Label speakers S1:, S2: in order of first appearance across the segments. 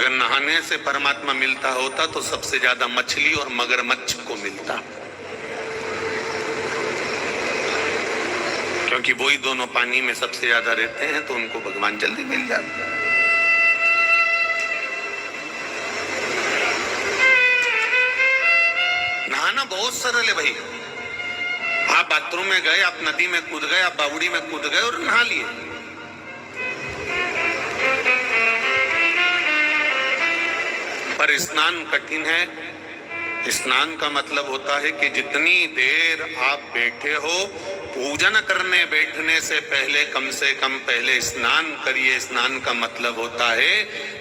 S1: अगर नहाने से परमात्मा मिलता होता तो सबसे ज्यादा मछली और मगरमच्छ को मिलता, क्योंकि वही दोनों पानी में सबसे ज्यादा रहते हैं, तो उनको भगवान जल्दी मिल जाते। नहाना बहुत सरल है भाई। आप बाथरूम में गए, आप नदी में कूद गए, आप बावड़ी में कूद गए और नहा लिए। पर स्नान कठिन है। स्नान का मतलब होता है कि जितनी देर आप बैठे हो, पूजन करने बैठने से पहले कम से कम पहले स्नान करिए। स्नान का मतलब होता है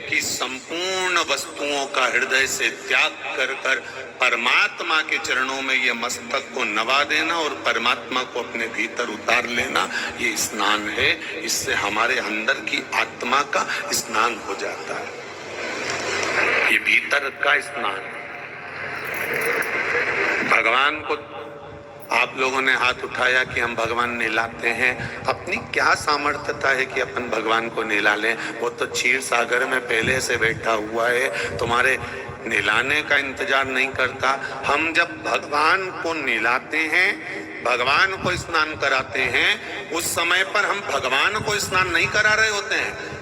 S1: कि संपूर्ण वस्तुओं का हृदय से त्याग कर कर परमात्मा के चरणों में ये मस्तक को नवा देना और परमात्मा को अपने भीतर उतार लेना, ये स्नान है। इससे हमारे अंदर की आत्मा का स्नान हो जाता है, ये भीतर का स्नान। भगवान को आप लोगों ने हाथ उठाया कि हम भगवान नहलाते हैं। अपनी क्या सामर्थ्यता है कि अपन भगवान को नहला लें? वो तो क्षीर सागर में पहले से बैठा हुआ है, तुम्हारे नहलाने का इंतजार नहीं करता। हम जब भगवान को नहलाते हैं, भगवान को स्नान कराते हैं, उस समय पर हम भगवान को स्नान नहीं करा रहे होते हैं।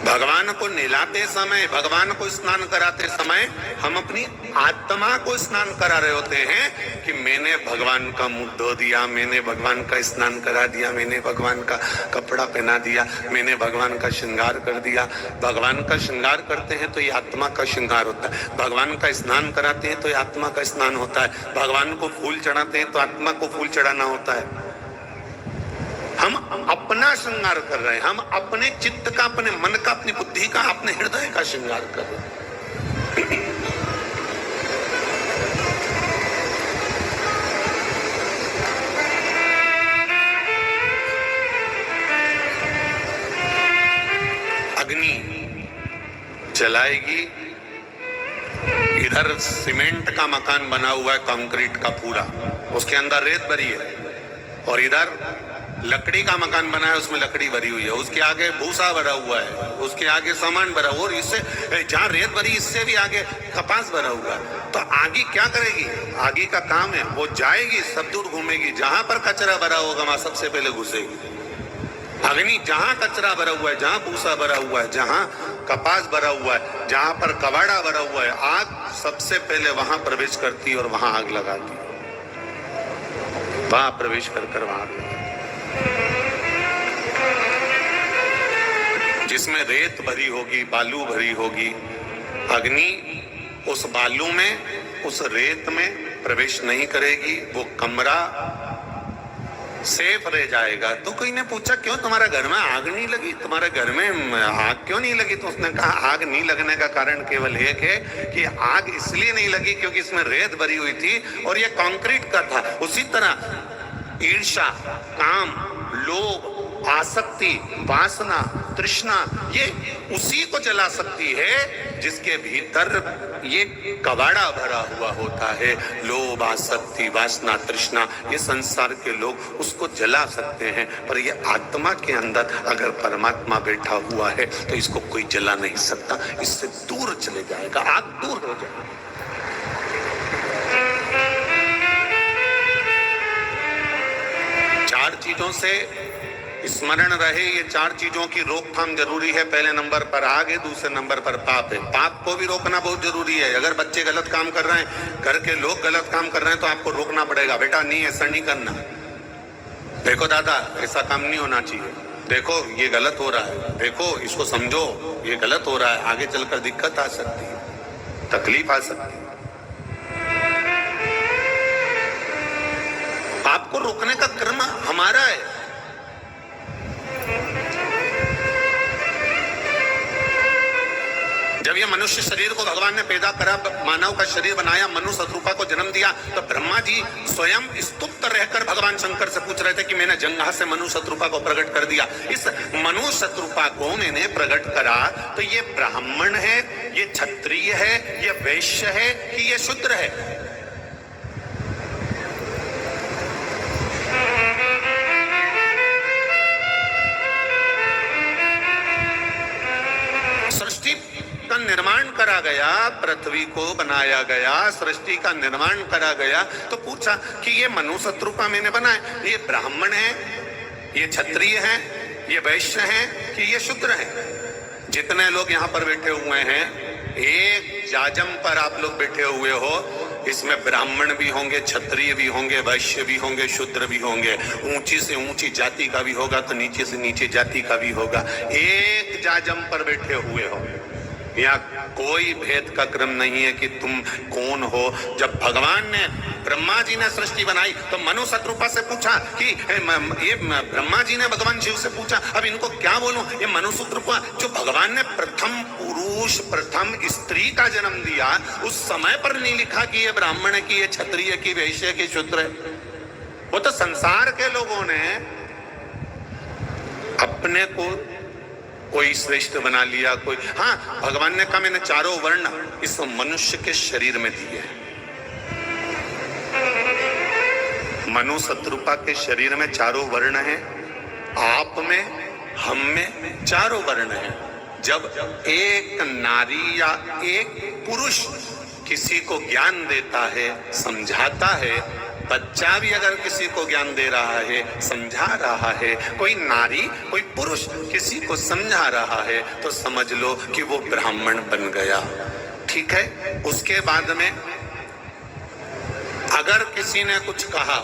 S1: भगवान को नहलाते समय, भगवान को स्नान कराते समय हम अपनी आत्मा को स्नान करा रहे होते हैं कि मैंने भगवान का मुंह धो दिया, मैंने भगवान का स्नान करा दिया, मैंने भगवान का कपड़ा पहना दिया, मैंने भगवान का श्रृंगार कर दिया। भगवान का श्रृंगार करते हैं तो ये आत्मा का श्रृंगार होता है। भगवान का स्नान कराते हैं तो ये आत्मा का स्नान होता है। भगवान को फूल चढ़ाते हैं तो आत्मा को फूल चढ़ाना होता है। हम अपना श्रृंगार कर रहे हैं, हम अपने चित्त का, अपने मन का, अपनी बुद्धि का, अपने हृदय का श्रृंगार कर रहे हैं। अग्नि जलाएगी, इधर सीमेंट का मकान बना हुआ है, कंक्रीट का पूरा, उसके अंदर रेत भरी है, और इधर लकड़ी का मकान बना है, उसमें लकड़ी भरी हुई है, उसके आगे भूसा भरा हुआ है, उसके आगे सामान भरा हुआ, और इससे जहाँ रेत भरी इससे भी आगे कपास भरा हुआ है। तो आगे क्या करेगी? आगे का काम है, वो जाएगी, सब दूर घूमेगी, जहां पर कचरा भरा होगा वहां सबसे पहले घुसेगी। अग्नि जहां कचरा भरा हुआ है, जहां भूसा भरा हुआ है, जहां कपास भरा हुआ है, जहां पर कबाड़ा भरा हुआ है, आग सबसे पहले वहां प्रवेश करती है और वहां आग लगाती है। वहां प्रवेश कर वहां आग लगाती। जिसमें रेत भरी होगी, बालू भरी होगी, अग्नि उस बालू में, उस रेत में प्रवेश नहीं करेगी, वो कमरा सेफ रह जाएगा। तो कोई ने पूछा क्यों तुम्हारे घर में आग नहीं लगी, तुम्हारे घर में आग क्यों नहीं लगी? तो उसने कहा आग नहीं लगने का कारण केवल एक है कि आग इसलिए नहीं लगी क्योंकि इसमें रेत भरी हुई थी और ये कंक्रीट का था। उसी तरह ईर्ष्या, काम, लोभ, आसक्ति, वासना, तृष्णा, ये उसी को जला सकती है जिसके भीतर ये कबाड़ा भरा हुआ होता है। लोभ, आसक्ति, वासना, तृष्णा, ये संसार के लोग उसको जला सकते हैं, पर ये आत्मा के अंदर अगर परमात्मा बैठा हुआ है तो इसको कोई जला नहीं सकता, इससे दूर चले जाएगा, आग दूर हो जाएगा। चार चीजों से स्मरण रहे, ये चार चीजों की रोकथाम जरूरी है। पहले नंबर पर आग है, दूसरे नंबर पर पाप है। पाप को भी रोकना बहुत जरूरी है। अगर बच्चे गलत काम कर रहे हैं, घर के लोग गलत काम कर रहे हैं, तो आपको रोकना पड़ेगा, बेटा नहीं ऐसा नहीं करना, देखो दादा ऐसा काम नहीं होना चाहिए, देखो ये गलत हो रहा है, देखो इसको समझो ये गलत हो रहा है, आगे चलकर दिक्कत आ सकती है, तकलीफ आ सकती है। पाप को रोकने का कर्म हमारा है। जब ये मनुष्य शरीर को भगवान ने पैदा करा, मानव का शरीर बनाया, मनु शत्रुपा को जन्म दिया, तो ब्रह्मा जी स्वयं स्तुप्त रहकर भगवान शंकर से पूछ रहे थे कि मैंने जंघा से मनु शत्रुपा को प्रकट कर दिया। इस मनु शत्रुपा को मैंने प्रकट करा तो ये ब्राह्मण है, ये क्षत्रिय है, ये वैश्य है कि ये शूद्र है? का निर्माण करा गया, पृथ्वी को बनाया गया, सृष्टि का निर्माण करा गया, तो पूछा कि ये मनु शत्रुपा मैंने बनाया, ये ब्राह्मण है, ये क्षत्रिय है, ये वैश्य है कि ये शूद्र है? जितने लोग यहाँ पर बैठे हुए हैं, एक जाजम पर आप लोग बैठे हुए हो, इसमें ब्राह्मण भी होंगे, क्षत्रिय भी होंगे, वैश्य भी होंगे, शूद्र भी होंगे, ऊंची से ऊंची जाति का भी होगा तो नीचे से नीचे जाति का भी होगा। एक जाजम पर बैठे हुए हो, यहाँ कोई भेद का क्रम नहीं है कि तुम कौन हो। जब भगवान ने, ब्रह्मा जी ने सृष्टि बनाई तो मनु शत्रुपा से पूछा कि ये ब्रह्मा जी ने भगवान शिव से पूछा, अब इनको क्या बोलूं? ये मनु शत्रुपा जो भगवान ने प्रथम पुरुष, प्रथम स्त्री का जन्म दिया, उस समय पर नहीं लिखा कि ये ब्राह्मण है, कि ये क्षत्रिय, की वैश्य, की शूद्र है। वो तो संसार के लोगों ने अपने को कोई श्रेष्ठ बना लिया, कोई, हाँ भगवान ने कहा मैंने चारों वर्ण इस मनुष्य के शरीर में दिए। मनु शत्रुपा के शरीर में चारों वर्ण हैं, आप में, हम में चारों वर्ण हैं। जब एक नारी या एक पुरुष किसी को ज्ञान देता है, समझाता है, बच्चा भी अगर किसी को ज्ञान दे रहा है, समझा रहा है, कोई नारी, कोई पुरुष किसी को समझा रहा है, तो समझ लो कि वो ब्राह्मण बन गया। ठीक है, उसके बाद में अगर किसी ने कुछ कहा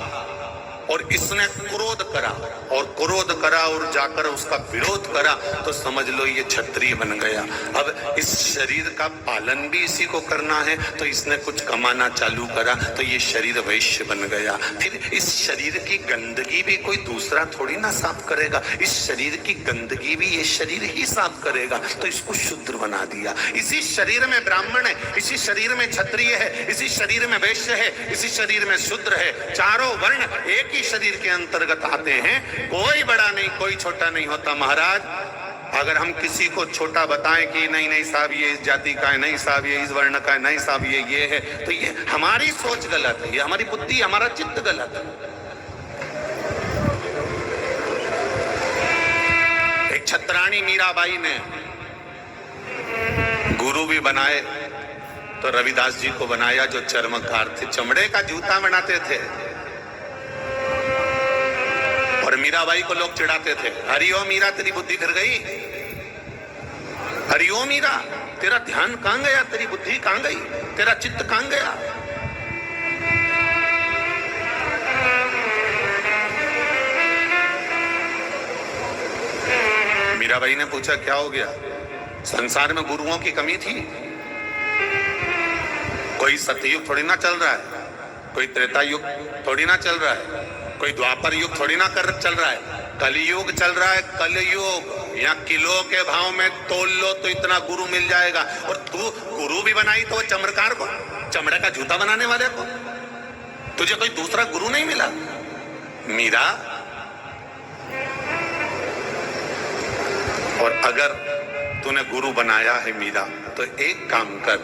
S1: और इसने क्रोध करा और जाकर उसका विरोध करा, तो समझ लो ये क्षत्रिय बन गया। अब इस शरीर का पालन भी इसी को करना है, तो इसने कुछ कमाना चालू करा तो ये शरीर वैश्य बन गया। फिर इस शरीर की गंदगी भी कोई दूसरा थोड़ी ना साफ करेगा, इस शरीर की गंदगी भी ये शरीर ही साफ करेगा, तो इसको शुद्र बना दिया। इसी शरीर में ब्राह्मण है, इसी शरीर में क्षत्रिय है, इसी शरीर में वैश्य है, इसी शरीर में शूद्र है। चारों वर्ण एक ही शरीर के अंतर्गत आते हैं, कोई बड़ा नहीं, कोई छोटा नहीं होता। महाराज, अगर हम किसी को छोटा बताएं कि नहीं नहीं साहब ये इस जाति का है, नहीं साहब ये इस वर्ण का है, नहीं साहब ये है, तो ये हमारी सोच गलत है, ये हमारी बुद्धि, हमारा चित्त गलत है। एक छत्राणी मीराबाई ने गुरु भी बनाए, तो रविदास जी को बनाया जो चर्मकार थे, चमड़े का जूता बनाते थे, और मीराबाई को लोग चिढ़ाते थे, हरिओ मीरा तेरी बुद्धि फिर गई, हरिओ मीरा तेरा ध्यान कहां गया, तेरी बुद्धि कहां गई, तेरा चित्त कहां गया। मीराबाई ने पूछा क्या हो गया? संसार में गुरुओं की कमी थी? कोई सतयुग थोड़ी ना चल रहा है, कोई त्रेता युग थोड़ी ना चल रहा है, कोई द्वापर युग थोड़ी ना चल रहा है, कलयुग चल रहा है। कलयुग यहाँ किलो के भाव में तोल लो तो इतना गुरु मिल जाएगा। और तू गुरु भी बनाई तो चमड़कार को, चमड़े का जूता बनाने वाले को, तुझे कोई दूसरा गुरु नहीं मिला। मीरा, और अगर तूने गुरु बनाया है मीरा, तो एक काम कर,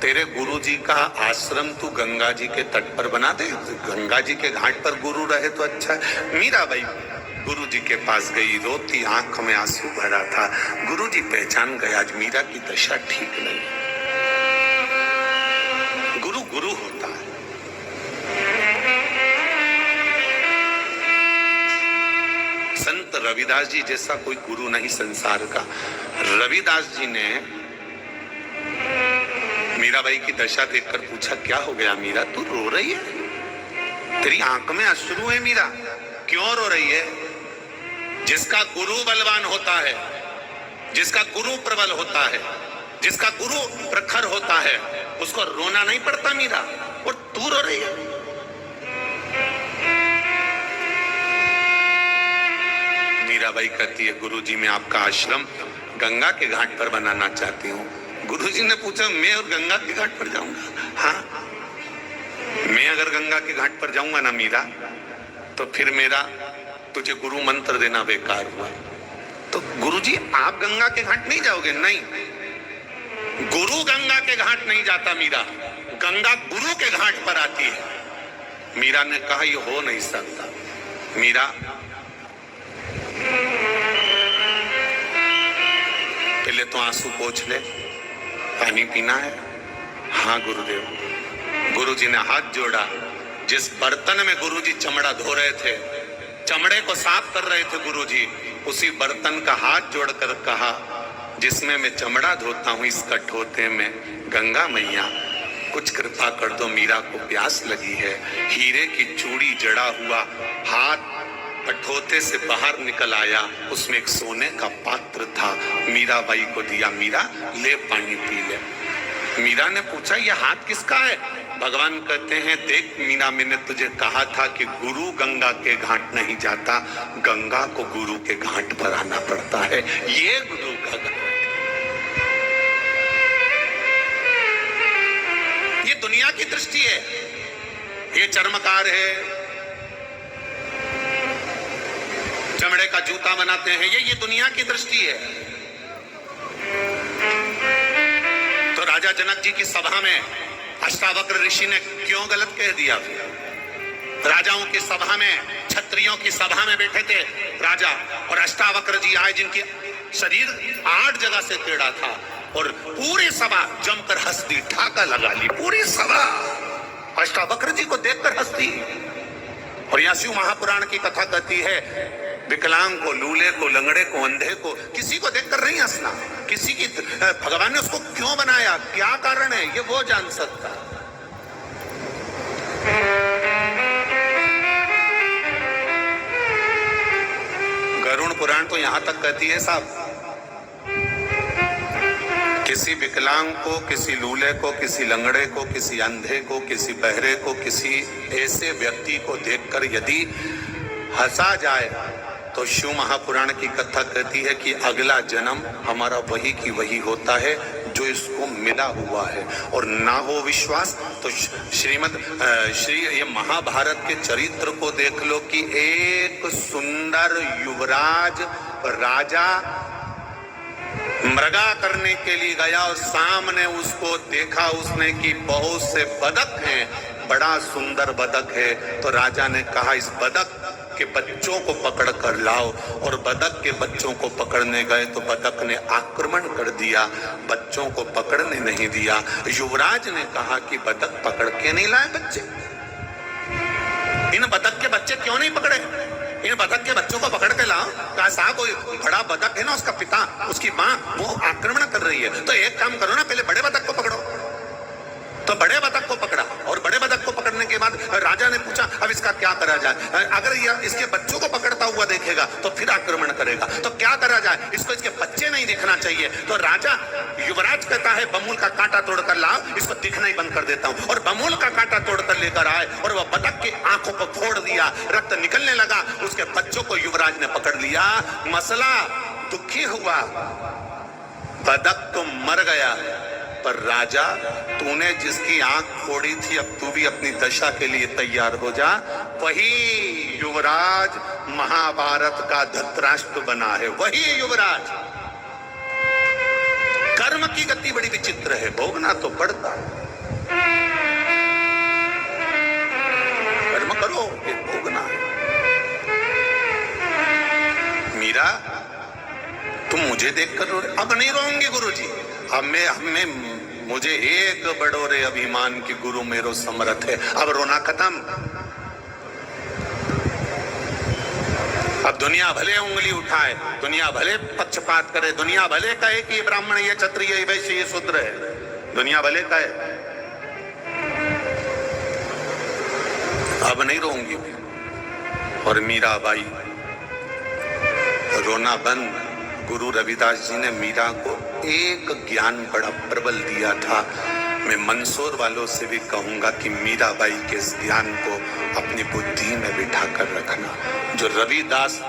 S1: तेरे गुरु जी का आश्रम तू गंगा जी के तट पर बना दे, गंगा जी के घाट पर गुरु रहे तो अच्छा है। मीराबाई गुरु जी के पास गई, रोती, आंख में आंसू भरा था। गुरु जी पहचान गए आज मीरा की दशा ठीक नहीं। गुरु गुरु होता है। संत रविदास जी जैसा कोई गुरु नहीं संसार का। रविदास जी ने मीराबाई की दशा देखकर पूछा क्या हो गया मीरा, तू रो रही है, तेरी आंख में अश्रु है मीरा, क्यों रो रही है? जिसका गुरु बलवान होता है, जिसका गुरु प्रबल होता है, जिसका गुरु प्रखर होता है, उसको रोना नहीं पड़ता मीरा, और तू रो रही है। मीराबाई कहती है गुरुजी मैं आपका आश्रम गंगा के घाट पर बनाना चाहती हूँ। गुरुजी ने पूछा मैं और गंगा के घाट पर जाऊंगा? हाँ, मैं अगर गंगा के घाट पर जाऊंगा ना मीरा, तो फिर मेरा तुझे गुरु मंत्र देना बेकार हुआ। तो गुरुजी आप गंगा के घाट नहीं जाओगे? नहीं, गुरु गंगा के घाट नहीं जाता मीरा, गंगा गुरु के घाट पर आती है। मीरा ने कहा ये हो नहीं सकता। मीरा पहले तो आंसू पोंछ ले, पानी पीना है? हाँ गुरुदेव। गुरुजी ने हाथ जोड़ा। जिस बर्तन में गुरुजी चमड़ा धो रहे थे, चमड़े को साफ कर रहे थे गुरुजी, उसी बर्तन का हाथ जोड़कर कहा, जिसमें मैं चमड़ा धोता हूं इस कठोते में, गंगा मैया कुछ कृपा कर दो, मीरा को प्यास लगी है। हीरे की चूड़ी जड़ा हुआ हाथ कठोते से बाहर निकल आया, उसमें एक सोने का पात्र था। मीराबाई को दिया, मीरा ले पानी पी ले। मीरा ने पूछा, यह हाथ किसका है? भगवान कहते हैं, देख मीरा, मैंने तुझे कहा था कि गुरु गंगा के घाट नहीं जाता, गंगा को गुरु के घाट पर आना पड़ता है। ये गुरु का घाट, ये दुनिया की दृष्टि है। ये चर्मकार है, चमड़े का जूता बनाते हैं, ये दुनिया की दृष्टि है। तो राजा जनक जी की सभा में अष्टावक्र ऋषि ने क्यों गलत कह दिया? राजाओं की सभा में, क्षत्रियों की सभा में बैठे थे राजा, और अष्टावक्र जी आए जिनकी शरीर 8 जगह से टेढ़ा था, और पूरी सभा जमकर हंस दी, ठाका लगा ली पूरी सभा, अष्टावक्र जी को देखकर हंस दी। और यहाँ शिव महापुराण की कथा कहती है, विकलांग को, लूले को, लंगड़े को, अंधे को, किसी को देखकर नहीं हंसना। किसी की, भगवान ने उसको क्यों बनाया, क्या कारण है, ये वो जान सकता। गरुड़ पुराण तो यहां तक कहती है साहब, किसी विकलांग को, किसी लूले को, किसी लंगड़े को, किसी अंधे को, किसी बहरे को, किसी ऐसे व्यक्ति को देखकर यदि हंसा जाए तो शिव महापुराण की कथा कहती है कि अगला जन्म हमारा वही की वही होता है जो इसको मिला हुआ है। और ना हो विश्वास तो ये महाभारत के चरित्र को देख लो कि एक सुंदर युवराज राजा मृगा करने के लिए गया और सामने उसको देखा उसने कि बहुत से बतख हैं, बड़ा सुंदर बतख है। तो राजा ने कहा, इस बतख के बच्चों को पकड़ कर लाओ। और बतख के बच्चों को पकड़ने गए तो बतख ने आक्रमण कर दिया, बच्चों को पकड़ने नहीं दिया। युवराज ने कहा कि बतख पकड़ के नहीं लाए बच्चे, इन बतख के बच्चे क्यों नहीं पकड़े, इन बतख के बच्चों को पकड़ के लाओ। कहा, साहब कोई बड़ा बतख है ना, उसका पिता, उसकी माँ, वो आक्रमण कर रही है, तो एक काम करो ना, पहले बड़े बतख को पकड़ो। तो बड़े बतख को पकड़ा, और बड़े बतख को पकड़ने के बाद राजा ने पूछा, अब इसका क्या करा जाए? अगर यह इसके बच्चों को पकड़ता हुआ देखेगा तो फिर आक्रमण करेगा, तो क्या करा जाए? इसको इसके बच्चे नहीं दिखना चाहिए। तो राजा, युवराज कहता है, बमूल का कांटा तोड़कर लाओ, इसको दिखना ही बंद कर देता हूं। और बमूल का कांटा तोड़कर लेकर आए और वह बतख की आंखों को फोड़ दिया, रक्त निकलने लगा, उसके बच्चों को युवराज ने पकड़ लिया। मसला दुखी हुआ, बतख तो मर गया, पर राजा, तूने जिसकी आंख फोड़ी थी, अब तू भी अपनी दशा के लिए तैयार हो जा। वही युवराज महाभारत का धृतराष्ट्र बना है, वही युवराज। कर्म की गति बड़ी विचित्र है, भोगना तो पड़ता है। कर्म करो, ये भोगना है। मीरा, तुम मुझे देखकर रो रहे? अब नहीं रोऊंगी गुरुजी, अब मुझे एक बड़ोरे अभिमान की गुरु मेरो समर्थ है, अब रोना खत्म। अब दुनिया भले उंगली उठाए, दुनिया भले पक्षपात करे, दुनिया भले कहे कि ये ब्राह्मण, ये क्षत्रिय, ये वैश्य, ये शूद्र है, दुनिया भले कहे, अब नहीं रोऊंगी। और मीराबाई रोना बंद। गुरु रविदास जी ने मीरा को एक ज्ञान बड़ा प्रबल दिया था। मैं मंदसौर वालों से भी कहूंगा कि मीराबाई के इस ज्ञान को अपनी बुद्धि में बिठा कर रखना। जो रविदास